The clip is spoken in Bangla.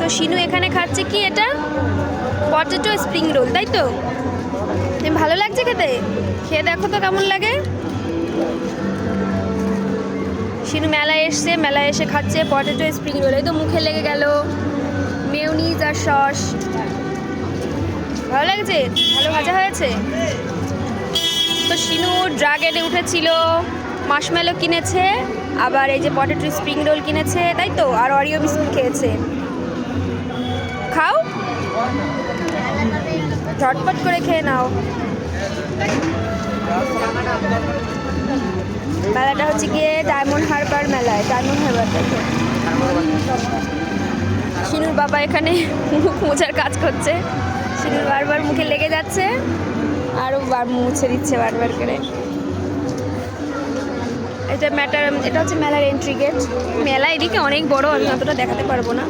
তো শিনু এখানে খাচ্ছে কি, এটা পটেটো স্প্রিং রোল, তাই তো? ভালো লাগছে খেতে? খেয়ে দেখো তো কেমন লাগে। শিনু মেলায় এসছে, মেলায় এসে খাচ্ছে পটেটো স্প্রিং রোল। এই তো মুখে লেগে গেল মেয়োনিজ আর সস। ভালো লাগছে? ভালো ভাজা হয়েছে তো। শিনু ড্রাগনে উঠেছিল, মাশমেলো কিনেছে, আবার এই যে পটেটো স্প্রিং রোল কিনেছে, তাই তো? আর অরিও বিস্কুট খেয়েছে। খাও, ঝটপট করে খেয়ে নাও। মেলাটা হচ্ছে গিয়ে ডায়মন্ড হারবার মেলায়, ডায়মন্ড হারবার থেকে। শিনুর বাবা এখানে মুখ মোছার কাজ করছে। শিনুর বারবার মুখে লেগে যাচ্ছে, আরও মুছে দিচ্ছে বারবার করে। এটা হচ্ছে মেলার এন্ট্রি গেট। মেলা এদিকে অনেক বড়, আমি অতটা দেখাতে পারবো না।